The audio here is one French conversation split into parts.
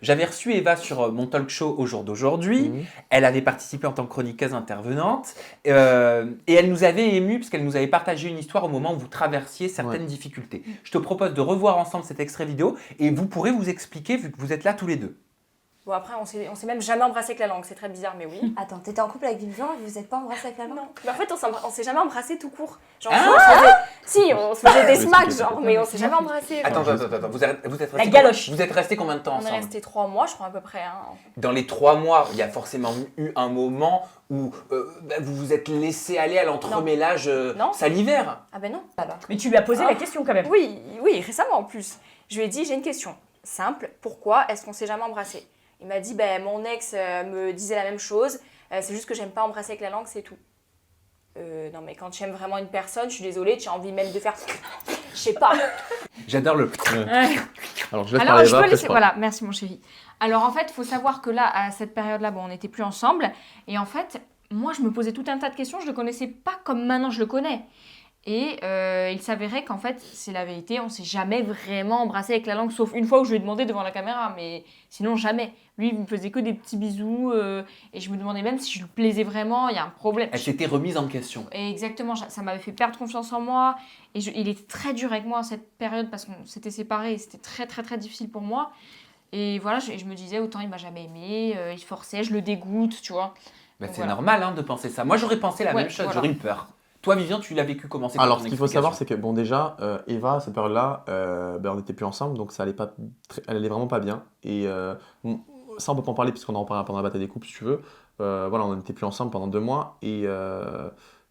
J'avais reçu Eva sur mon talk show au jour d'aujourd'hui. Elle avait participé en tant que chroniqueuse intervenante et elle nous avait émus parce qu'elle nous avait partagé une histoire au moment où vous traversiez certaines difficultés. Je te propose de revoir ensemble cet extrait vidéo et vous pourrez vous expliquer vu que vous êtes là tous les deux. Bon, après, on s'est même jamais embrassé avec la langue, c'est très bizarre, mais oui. Attends, t'étais en couple avec Vivian et vous vous êtes pas embrassé avec la langue? Non. Mais en fait, on s'est jamais embrassé tout court. Genre, on se faisait des smacks, genre, mais on s'est jamais embrassé. Attends, vous êtes restés La galoche. Vous êtes restés combien de temps On est ensemble? resté 3 mois, je crois, à peu près. Hein. Dans les 3 mois, il y a forcément eu un moment où vous vous êtes laissé aller à l'entremêlage salivaire. Ah ben non. Alors. Mais tu lui as posé la question quand même. Oui, récemment en plus. Je lui ai dit, j'ai une question simple. Pourquoi est-ce qu'on s'est jamais embrassé? Il m'a dit, mon ex me disait la même chose. C'est juste que j'aime pas embrasser avec la langue, c'est tout. Non, mais quand tu aimes vraiment une personne, je suis désolée, tu as envie même de faire... Je sais pas. J'adore le... Alors, je laisse Alors, parler je Eva, peux après laisser. je parle. Voilà, merci mon chéri. Alors, en fait, il faut savoir que là, à cette période-là, on n'était plus ensemble. Et en fait, moi, je me posais tout un tas de questions. Je ne le connaissais pas comme maintenant je le connais. Et il s'avérait qu'en fait, c'est la vérité, on s'est jamais vraiment embrassé avec la langue, sauf une fois où je lui ai demandé devant la caméra, mais sinon jamais. Lui, il me faisait que des petits bisous et je me demandais même si je lui plaisais vraiment, il y a un problème. Elle s'était remise en question. Et exactement, ça m'avait fait perdre confiance en moi. Et il était très dur avec moi à cette période parce qu'on s'était séparés et c'était très très très difficile pour moi. Et voilà, je me disais, autant il m'a jamais aimé, il forçait, je le dégoûte, tu vois. Bah, Donc, c'est voilà. normal de penser ça. Moi, j'aurais pensé la même chose, j'aurais eu peur. Toi, Vivian, tu l'as vécu comment? C'est Alors, ce qu'il faut savoir, c'est que, bon, déjà, Eva, à cette période-là, on n'était plus ensemble, donc ça allait pas, elle allait vraiment pas bien. Et ça, on peut pas en parler, puisqu'on en parlera pendant la bataille des couples, si tu veux. Voilà, on n'était plus ensemble pendant 2 mois. Et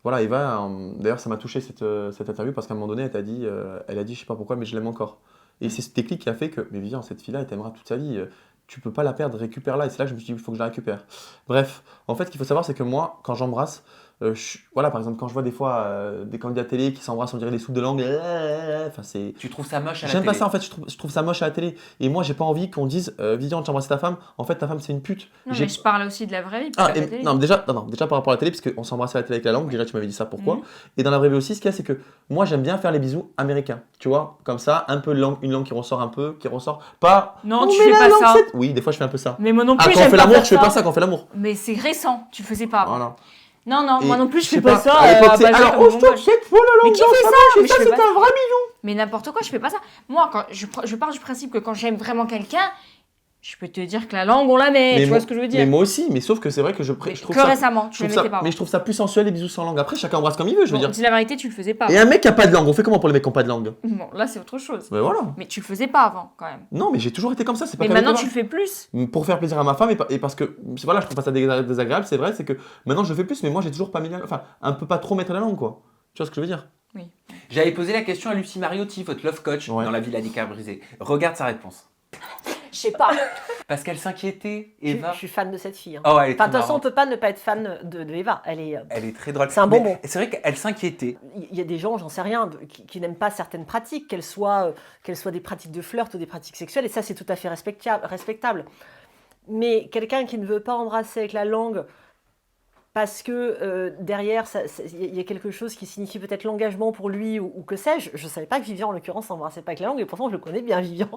voilà, Eva, d'ailleurs, ça m'a touché cette interview, parce qu'à un moment donné, elle a dit, je sais pas pourquoi, mais je l'aime encore. Et c'est ce déclic qui a fait que, mais Vivian, cette fille-là, elle t'aimera toute sa vie. Tu peux pas la perdre, récupère-la. Et c'est là que je me suis dit, il faut que je la récupère. Bref, en fait, ce qu'il faut savoir, c'est que moi, quand j'embrasse, voilà, par exemple, quand je vois des fois des candidats télé qui s'embrassent, on dirait les soupes de langue. Enfin, c'est... Tu trouves ça moche à la J'aime télé? pas ça en fait, je trouve ça moche à la télé. Et moi, j'ai pas envie qu'on dise Vivian, tu as embrassé ta femme, en fait, ta femme c'est une pute. Non, mais je parle aussi de la vraie vie. Ah, pas de la télé. non, déjà par rapport à la télé, parce qu'on s'embrassait à la télé avec la langue, déjà tu m'avais dit ça, pourquoi. Et dans la vraie vie aussi, ce qu'il y a, c'est que moi j'aime bien faire les bisous américains, tu vois, comme ça, un peu de langue, une langue qui ressort un peu, qui ressort. Pas. Non, Oh, tu mais fais la pas langue, ça. Oui, des fois je fais un peu ça. Mais moi non Ah, plus, quand on j'aime fait pas l'amour, faire je fais ça. pas ça, quand on fait l'amour. Mais c'est récent, tu le faisais pas avant. Voilà. Non, Et moi non plus, je sais fais pas ça. À l'époque, c'est basé alors, comme oh mon stop, gosse. c'est trop la langue. Mais qui non, fait ça ça? va, Mais ça, je fais c'est pas un vrai bisou. Mais n'importe quoi, je fais pas ça. Moi, quand je pars du principe que quand j'aime vraiment quelqu'un, je peux te dire que la langue, on la met. Tu vois ce que je veux dire? Mais moi aussi, mais sauf que c'est vrai que je Mais trouve que ça. récemment, tu je le trouve ça- mettais pas. Mais je trouve ça plus sensuel les bisous sans langue. Après, chacun embrasse comme il veut, je veux Bon, dire. dis la vérité, tu le faisais pas. Et un mec qui a pas de langue, on fait comment pour les mecs qui ont pas de langue? Bon, là, c'est autre chose. Mais voilà. Mais tu le faisais pas avant, quand même. Non, mais j'ai toujours été comme ça, c'est pas Mais qu'avec maintenant, Eva. tu le fais plus. Pour faire plaisir à ma femme et parce que voilà, je trouve pas ça désagréable, c'est vrai, c'est que maintenant je le fais plus, mais moi j'ai toujours pas mis la langue. Enfin, un peu pas trop mettre la langue, quoi. Tu vois ce que je veux dire? Oui. J'avais posé la question à Lucie Mariotti, votre love coach, Ouais. dans La Villa des Cœurs Brisés. Regarde sa réponse. Je sais pas. Parce qu'elle s'inquiétait, Je Eva. suis fan de cette fille. Hein. Oh, elle est Enfin, de trop toute façon, on marrante. peut pas ne pas être fan de Eva. Elle est très drôle. C'est un Mais bonbon. C'est vrai qu'elle s'inquiétait. Il y a des gens, j'en sais rien, qui n'aiment pas certaines pratiques, qu'elles soient des pratiques de flirt ou des pratiques sexuelles, et ça, c'est tout à fait respectable. Mais quelqu'un qui ne veut pas embrasser avec la langue parce que derrière, il y a quelque chose qui signifie peut-être l'engagement pour lui ou que sais-je. Je ne savais pas que Vivian, en l'occurrence, n'embrassait pas avec la langue, et pourtant, je le connais bien, Vivian.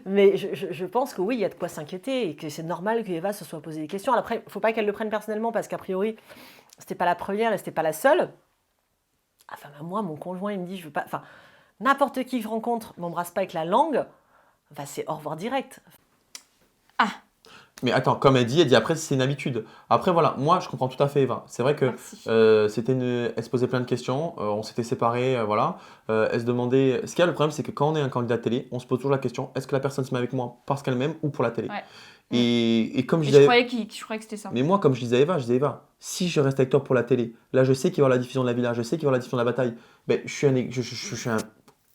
Mais je pense que oui, il y a de quoi s'inquiéter, et que c'est normal que Eva se soit posé des questions. Alors après, il ne faut pas qu'elle le prenne personnellement, parce qu'a priori, c'était pas la première et c'était pas la seule. Enfin, moi, mon conjoint, il me dit, je veux pas... Enfin, n'importe qui que je rencontre m'embrasse pas avec la langue, enfin, c'est au revoir direct. Mais attends, comme elle dit après c'est une habitude. Après voilà, moi je comprends tout à fait Eva. C'est vrai que Merci. elle se posait plein de questions, on s'était séparés, voilà. Elle se demandait. Ce qu'il y a le problème, c'est que quand on est un candidat télé, on se pose toujours la question est-ce que la personne se met avec moi parce qu'elle m'aime ou pour la télé? Ouais. Et comme je Et disais. je croyais que c'était ça. Mais moi, comme je disais à Eva, si je reste avec toi pour la télé, là je sais qu'il va y avoir la diffusion de la villa, je sais qu'il va y avoir la diffusion de la bataille, ben, je suis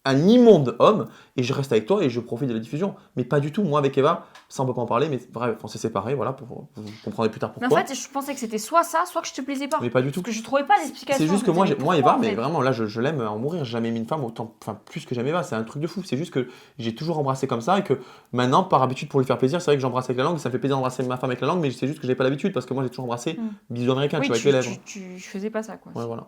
un immonde homme et je reste avec toi et je profite de la diffusion. Mais pas du tout, moi avec Eva, ça on peut pas en parler, mais bref, on s'est séparés, voilà, vous comprendrez plus tard Mais pourquoi. en fait, je pensais que c'était soit ça, soit que je te plaisais pas. Mais pas du tout. Parce que je trouvais pas d'explication. C'est juste que Je me moi, disais, moi pourquoi, Eva, en mais fait vraiment là je l'aime à en mourir, j'ai jamais aimé une femme autant, enfin plus que j'aime Eva, c'est un truc de fou. C'est juste que j'ai toujours embrassé comme ça et que maintenant, par habitude pour lui faire plaisir, c'est vrai que j'embrasse avec la langue, ça me fait plaisir d'embrasser ma femme avec la langue, mais c'est juste que j'ai pas l'habitude parce que moi j'ai toujours embrassé bisous américains, Oui, tu vois, avec les lèvres. tu faisais pas ça, quoi. Ouais, voilà.